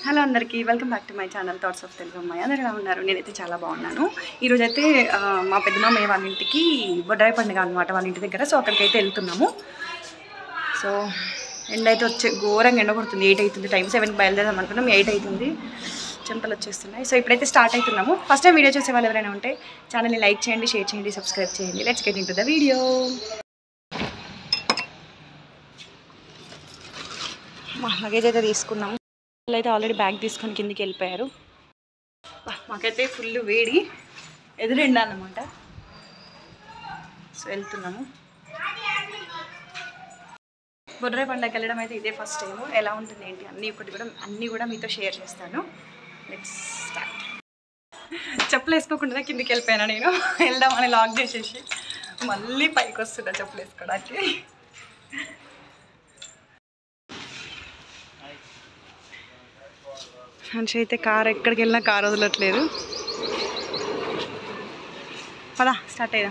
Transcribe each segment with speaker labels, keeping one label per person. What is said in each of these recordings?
Speaker 1: Hello అందరికీ welcome back to my channel thoughts of Telugu అమ్మాయి. అందరూ ఎలా ఉన్నారు? నేనైతే చాలా బాగున్నాను. ఈరోజైతే మా పెద్దమామయ్య వాళ్ళ ఇంటికి బొడ్రాయి పండుగ అనమాట, వాళ్ళ ఇంటి దగ్గర. సో అక్కడికైతే వెళ్తున్నాము. సో ఎండ అయితే వచ్చే ఘోరంగా ఎండ కొడుతుంది. 8 అవుతుంది, టైం 7కి బయలుదేరాం అనుకున్నాం, 8 అవుతుంది, చెమటలు వచ్చేస్తున్నాయి. సో ఇప్పుడైతే స్టార్ట్ అవుతున్నాము. ఫస్ట్ టైం వీడియో చూసే వాళ్ళు ఎవరైనా ఉంటే ఛానల్ని లైక్ చేయండి, షేర్ చేయండి, సబ్స్క్రైబ్ చేయండి. Let's get into the video. మా లగేజ్ అయితే తీసుకున్నాము. అయితే ఆల్రెడీ బ్యాగ్ తీసుకొని కిందికి వెళ్ళిపోయారు. మాకైతే ఫుల్ వేడి, ఎదురెండా అన్నమాట. సో వెళ్తున్నాము. బొడ్రాయి పండుగకి వెళ్ళడం అయితే ఇదే ఫస్ట్ టైము. ఎలా ఉంటుంది ఏంటి అన్నీ కూడా మీతో షేర్ చేస్తాను. Let's start. చెప్పులు వేసుకోకుండా కిందికి వెళ్ళిపోయాను నేను. వెళ్దామని లాక్ చేసేసి మళ్ళీ పైకి వస్తున్నా చెప్పులు వేసుకోవడానికి. మనిషి అయితే కారు ఎక్కడికి వెళ్ళినా కారు వదలట్లేదు. పదా స్టార్ట్ అయ్యా.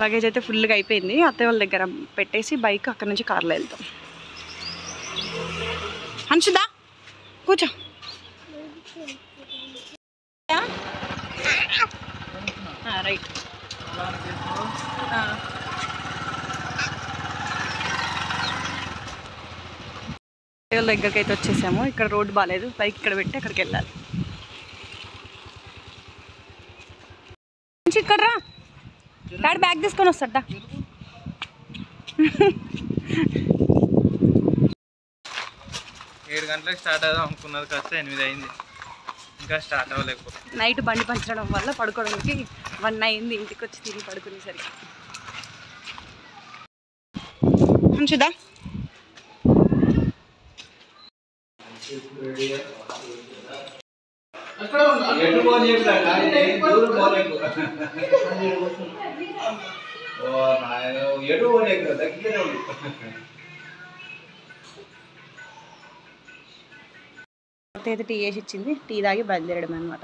Speaker 1: లగేజ్ అయితే ఫుల్గా అయిపోయింది. అత్తయ్య వాళ్ళ దగ్గర పెట్టేసి బైక్ అక్కడ నుంచి కార్లో వెళ్తాం. హన్షుదా కూర్చో. రైట్. వాళ్ళ దగ్గరికి అయితే వచ్చేసాము. ఇక్కడ రోడ్డు బాగాలేదు, బైక్ ఇక్కడ పెట్టి అక్కడికి వెళ్ళాలి. ఇక్కడ రా డాడీ, బ్యాగ్ తీసుకొని వస్తాడా.
Speaker 2: 7 గంటలకు స్టార్ట్ అవుదాం అనుకున్నది, కాస్త 8 అయింది, ఇంకా స్టార్ట్ అవ్వలేకపోతుంది.
Speaker 1: నైట్ బండి పంచడం వల్ల పడుకోవడానికి 1 అయింది. ఇంటికి వచ్చి తిరిగి పడుకునేసరికి. మంచిదా అయితే టీ వేసి ఇచ్చింది. టీ తాగి బయలుదేరడం అనమాట.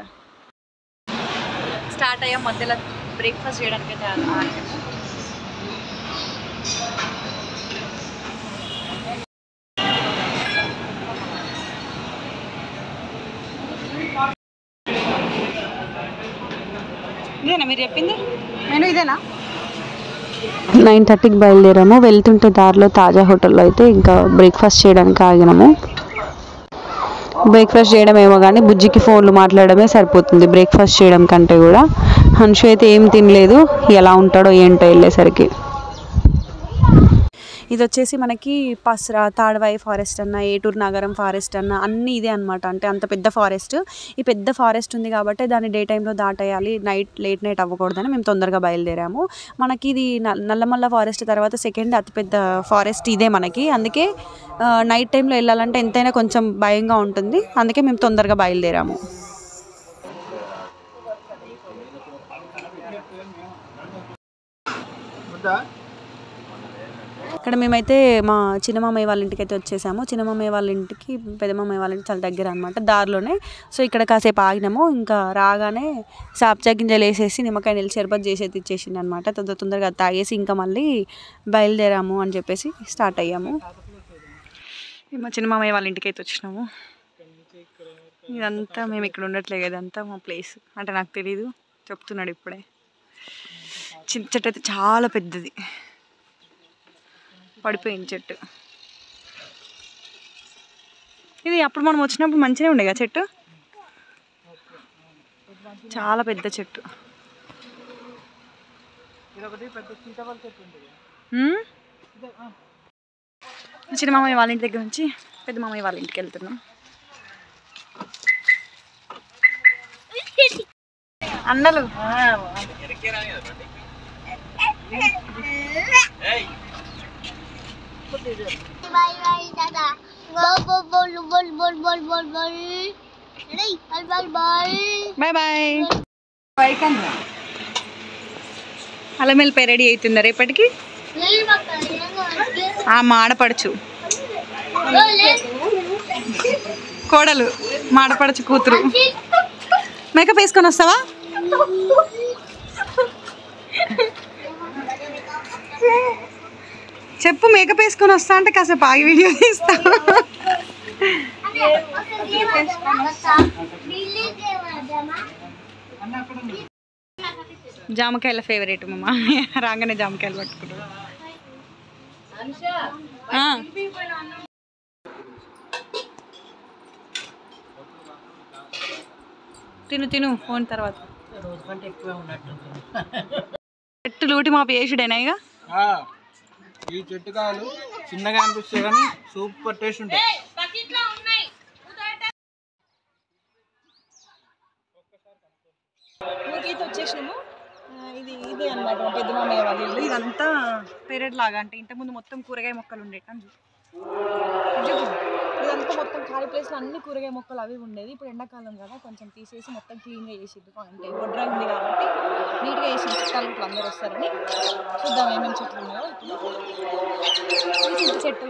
Speaker 1: స్టార్ట్ అయ్యాం. మధ్యలో బ్రేక్ఫాస్ట్ చేయడానికి అయితే ఇదేనా మీరు చెప్పింది మెనూ? ఇదేనా?
Speaker 3: 9:30కి బయలుదేరాము. వెళ్తుంటే దారిలో తాజా హోటల్లో అయితే ఇంకా బ్రేక్ఫాస్ట్ చేయడానికి ఆగినాము. బ్రేక్ఫాస్ట్ చేయడం ఏమో కానీ బుజ్జికి ఫోన్లు మాట్లాడమే సరిపోతుంది బ్రేక్ఫాస్ట్ చేయడం కంటే కూడా. హన్షు అయితే ఏం తినలేదు, ఎలా ఉంటాడో ఏంటో వెళ్ళేసరికి.
Speaker 1: ఇది వచ్చేసి మనకి పస్రా, తాడ్వాయి ఫారెస్ట్ అన్న, ఏటూరు నాగరం ఫారెస్ట్ అన్న అన్నీ ఇదే అనమాట. అంటే అంత పెద్ద ఫారెస్ట్. ఈ పెద్ద ఫారెస్ట్ ఉంది కాబట్టి దాన్ని డే టైంలో దాటేయాలి, లేట్ నైట్ అవ్వకూడదని మేము తొందరగా బయలుదేరాము. మనకి ఇది నల్లమల్ల ఫారెస్ట్ తర్వాత సెకండ్ అతిపెద్ద ఫారెస్ట్ ఇదే మనకి. అందుకే నైట్ టైంలో వెళ్ళాలంటే ఎంతైనా కొంచెం భయంగా ఉంటుంది. అందుకే మేము తొందరగా బయలుదేరాము. ఇక్కడ మేమైతే మా చిన్నమామయ్య వాళ్ళ ఇంటికి అయితే వచ్చేసాము. చిన్నమామయ్య వాళ్ళ ఇంటికి పెద్దమామయ్య వాళ్ళ ఇంటికి చాలా దగ్గర అనమాట, దారిలోనే. సో ఇక్కడ కాసేపు ఆగినాము. ఇంకా రాగానే సాప్చా గింజలు వేసేసి నిమ్మకాయ నీళ్ళు షర్బత్ చేసేది ఇచ్చేసింది అనమాట. తొందరగా తాగేసి ఇంకా మళ్ళీ బయలుదేరాము అని చెప్పేసి స్టార్ట్ అయ్యాము. మా చిన్నమామయ్య వాళ్ళ ఇంటికి అయితే వచ్చినాము. ఇదంతా మేము ఇక్కడ ఉండట్లేదు, ఇదంతా మా ప్లేస్. అంటే నాకు తెలీదు, చెప్తున్నాడు ఇప్పుడే. చెట్టు అయితే చాలా పెద్దది, పడిపోయింది చెట్టు. ఇది అప్పుడు మనం వచ్చినప్పుడు మంచిగా ఉండే కదా చెట్టు, చాలా పెద్ద చెట్టు. చిన్న మామయ్య వాళ్ళ ఇంటి దగ్గర నుంచి పెద్ద మామయ్య వాళ్ళ ఇంటికి వెళ్తున్నాం. అన్నలు బాయ్ బాయ్. అల్లం వెల్లిపాయ రెడీ అవుతుందా రేపటికి? మాడపడుచు కోడలు, మాడపడుచు కూతురు. మేకప్ వేసుకొని వస్తావా? చెప్పు మేకప్ వేసుకొని వస్తా అంటే కాసేపు ఆగి వీడియో తీస్తా. జామకాయల ఫేవరెట్ మమ్మ రాగానే జామకాయలు పట్టుకుంటారు. తిను ఫోన్ తర్వాత చెట్టు లూటి మాపు వేసుడేనా ఇక.
Speaker 2: ఈ చెట్టు కాయలు చిన్నగా అనిపిస్తాయి కానీ సూపర్ టేస్ట్ ఉంటాయి.
Speaker 1: ఊరికైతే వచ్చేసినాము. ఇదే అనమాట మా పెద్ద మామయ్య వాళ్ళ ఇల్లు. ఇదంతా పెరడ్ లాగా, అంటే ఇంతకుముందు మొత్తం కూరగాయ మొక్కలు ఉండేది. ఇదంతా మొత్తం ఖాళీ ప్లేస్లో అన్ని కూరగాయ మొక్కలు అవి ఉండేది. ఇప్పుడు ఎండాకాలం కదా కొంచెం తీసేసి మొత్తం క్లీన్గా చేసిద్దు. అంటే బొడ్రా ఉంది కాబట్టి నీట్గా చేసి చుట్టాలు ఇట్లా అందరూ వస్తారని. చూద్దాం ఏమేమి చెట్లు ఉన్నాయో. చింత చెట్లు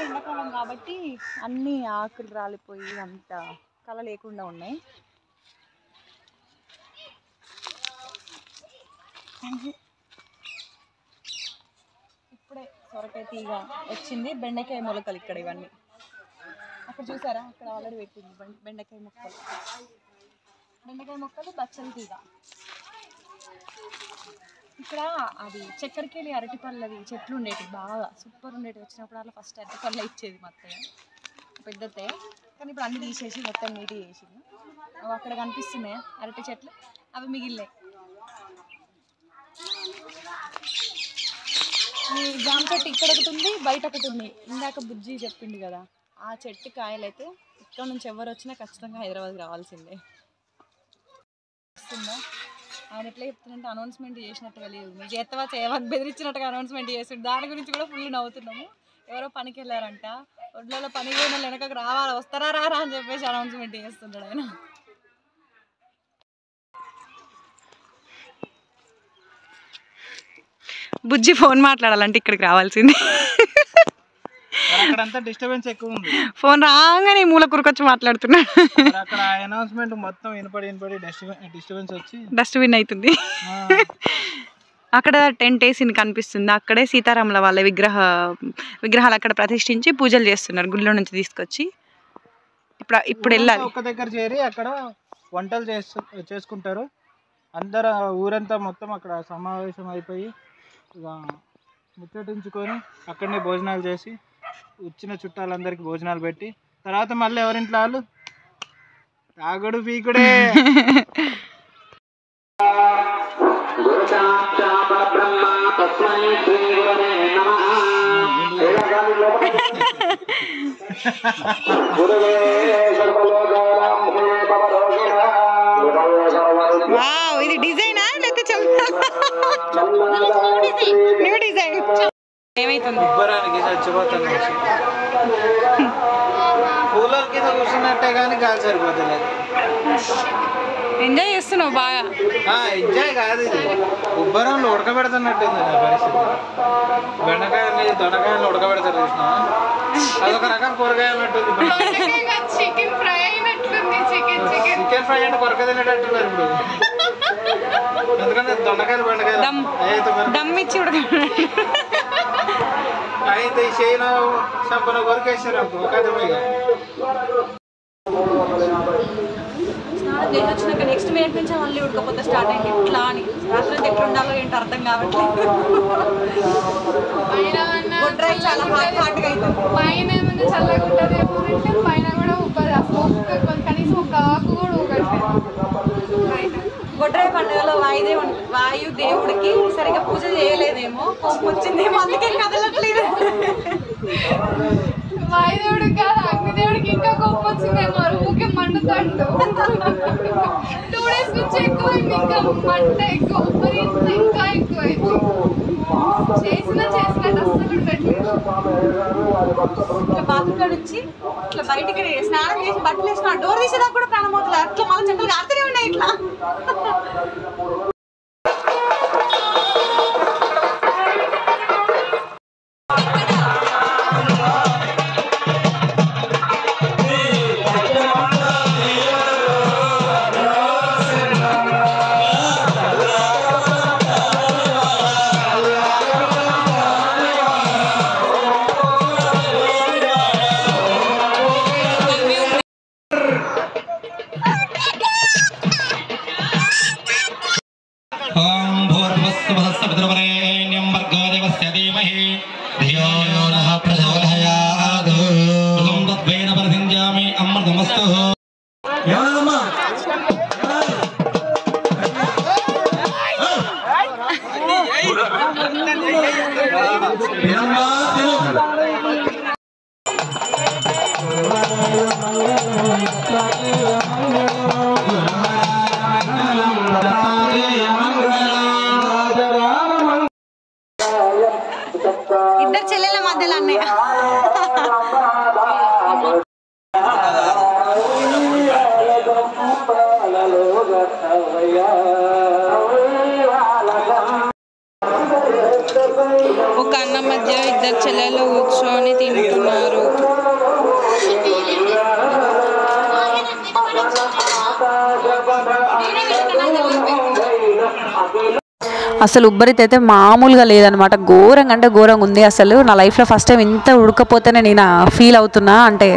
Speaker 1: ఎండాకాలం కాబట్టి అన్ని ఆకులు రాలిపోయి అంత కళ లేకుండా ఉన్నాయి. ఇప్పుడే సొరకాయ తీగ వచ్చింది. బెండకాయ మొలకలు ఇక్కడ ఇవన్నీ అక్కడ చూసారా, అక్కడ ఆల్రెడీ పెట్టింది బెండకాయ మొక్కలు బచ్చలి తీగ. ఇక్కడ అది చక్కెరకేళి అరటిపళ్ళవి చెట్లు ఉండేవి, బాగా సూపర్ ఉండేవి. వచ్చినప్పుడు అలా ఫస్ట్ అరటిపళ్ళ ఇచ్చేది మా అత్తయ్య, పెద్దత్తయ్య. కానీ ఇప్పుడు అన్ని తీసేసి మొత్తం నీట్గా చేసింది. అవి అక్కడ కనిపిస్తున్నాయి అరటి చెట్లు, అవి మిగిలినాయి. ఈ జామ చెట్టు ఇక్కడ ఒకటి ఉంది, బయట ఒకటి ఉంది. ఇందాక బుజ్జి చెప్పింది కదా, ఆ చెట్టు కాయలు అయితే ఇక్కడ నుంచి ఎవరు వచ్చినా ఖచ్చితంగా హైదరాబాద్కి రావాల్సిందే. వస్తుందా ఆయన ఎట్లా చెప్తున్నంటే అనౌన్స్మెంట్ చేసినట్టుగా లేదు, మీరు చేతవా చేయమని బెదిరించినట్టుగా అనౌన్స్మెంట్ చేస్తుంది. దాని గురించి కూడా ఫుల్ నవ్వుతున్నాము. ఎవరో పనికి వెళ్ళారంట, ఒడ్లలో పని పోయిన వెనకకు రావాలా, వస్తారా రారా అని చెప్పేసి అనౌన్స్మెంట్ చేస్తున్నాడు ఆయన. బుజ్జి ఫోన్ మాట్లాడాలంటే ఇక్కడికి రావాల్సింది.
Speaker 2: అక్కడంతా డిస్టర్బెన్స్ ఎక్కువ ఉంది.
Speaker 1: ఫోన్ రాగానే మూల కురుకొచ్చి మాట్లాడుతున్నాడు.
Speaker 2: అక్కడ అనౌన్స్మెంట్ మొత్తం వినపడి డిస్టర్బెన్స్ వచ్చి
Speaker 1: డస్ట్బిన్ అవుతుంది. అక్కడ టెంట్ వేసింది కనిపిస్తుంది. అక్కడే సీతారాముల వాళ్ళ విగ్రహాలు అక్కడ ప్రతిష్ఠించి పూజలు చేస్తున్నారు గుడిలో నుంచి తీసుకొచ్చి. ఇప్పుడు వెళ్ళాలి.
Speaker 2: ఒక దగ్గర చేరి అక్కడ వంటలు చేసుకుంటారు అందరు. ఊరంతా మొత్తం అక్కడ సమావేశం అయిపోయి ఇక ముచ్చటించుకొని అక్కడనే భోజనాలు చేసి వచ్చిన చుట్టాలందరికీ భోజనాలు పెట్టి తర్వాత మళ్ళీ ఎవరింట్లో వాళ్ళు తాగుడు పీకుడే.
Speaker 1: ఇది డిజైనా లేకపోతే న్యూ డిజైన్? ఏమైతుంది
Speaker 2: ఉబ్బరానికి చచ్చిపోతాను. కూలర్ కింద కూర్చున్నట్టే కానీ గాలి సరిపోతుంది.
Speaker 1: ఎంజాయ్ చేస్తున్నావు బాగా.
Speaker 2: ఎంజాయ్ కాదు, ఇది ఉబ్బరంలో ఉడకబెడుతున్నట్టుంది నా పరిస్థితి. బెండకాయలు దొండకాయలు ఉడకబెడతారు చూసిన, అదొక రకం కూరగాయ అన్నట్టుంది. చికెన్ ఫ్రై అంటే కొరక తినేటట్టున్నారు ఇప్పుడు. ఎందుకంటే దొండకాయలు బెండకాయలు
Speaker 1: దమ్ ఇచ్చి ఉడకబెట్టారు.
Speaker 2: అయితే ఈ చేయను సంపన కొరకేసారు ఒక
Speaker 1: స్నానం చేసి వచ్చినాక నెక్స్ట్ మినిట్ నుంచి మళ్ళీ ఉడకపోతే స్టార్ట్ అయింది. ఎట్లా అని రాత్రి ఎట్లా ఉండాలో ఏంటో అర్థం కావట్లేదు. చాలా హాట్గా అవుతుంది.
Speaker 4: పైన ఏమైనా చల్లగా ఉంటుంది అంటే పైన కూడా ఉబ్బది. అసలు కనీసం ఒక ఆకు కూడా ఊగట్లేదు.
Speaker 1: బొడ్రాయి పండుగలో వాయు దేవుడికి సరిగా పూజ చేయలేదేమో, కోపం వచ్చిందేమో, అందుకే కదలట్లేదు.
Speaker 4: వాయుదేవుడికి కాదు, అగ్నిదేవుడికి ఇంకా కోపం వచ్చిందేమో, ఊకే మండుతాడు. 2 days నుంచి ఎక్కువైంది, ఇంకా మంట ఎక్కువ, ఉబ్బరింత ఇంకా ఎక్కువైంది. చేసినట్టు అస్సలు ఉండట్లేదు.
Speaker 1: ఇట్లా బాత్రూంలో నుంచి ఇట్లా బయటికి స్నానం చేసి బట్టలు వేసిన డోర్ తీసేదాకా కూడా ప్రాణం అవుతుంది. అట్లా మళ్ళీ చెట్లు కాస్తూనే ఉన్నాయి ఇట్లా. ఇద్దరు చెల్లెల మధ్యలో అన్నయ్య.
Speaker 3: ఒక అన్న మధ్య ఇద్దరు చెల్లెలు కూర్చొని తింటున్నారు. అసలు ఉబ్బరిత అయితే మామూలుగా లేదనమాట. ఘోరంగా అంటే ఘోరంగా ఉంది. అసలు నా లైఫ్లో ఫస్ట్ టైం ఇంత ఉడకపోతేనే నేను ఫీల్ అవుతున్నా. అంటే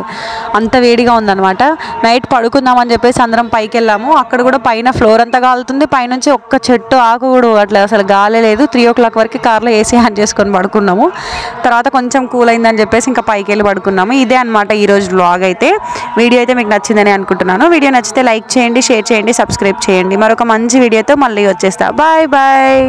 Speaker 3: అంత వేడిగా ఉందన్నమాట. నైట్ పడుకుందామని చెప్పేసి అందరం పైకి వెళ్ళాము. అక్కడ కూడా పైన ఫ్లోర్ అంతా కాలుతుంది. పైనుంచి ఒక్క చెట్టు ఆకు కూడా అట్లా అసలు గాలే లేదు. 3 o'clock వరకు కార్లో ఏసీ ఆన్ చేసుకొని పడుకున్నాము. తర్వాత కొంచెం కూల్ అయిందని చెప్పేసి ఇంకా పైకి వెళ్ళి పడుకున్నాము. ఇదే అనమాట ఈరోజు వ్లాగ్ అయితే. వీడియో అయితే మీకు నచ్చిందని అనుకుంటున్నాను. వీడియో నచ్చితే లైక్ చేయండి, షేర్ చేయండి, సబ్స్క్రైబ్ చేయండి. మరొక మంచి వీడియోతో మళ్ళీ వచ్చేస్తా. Bye bye.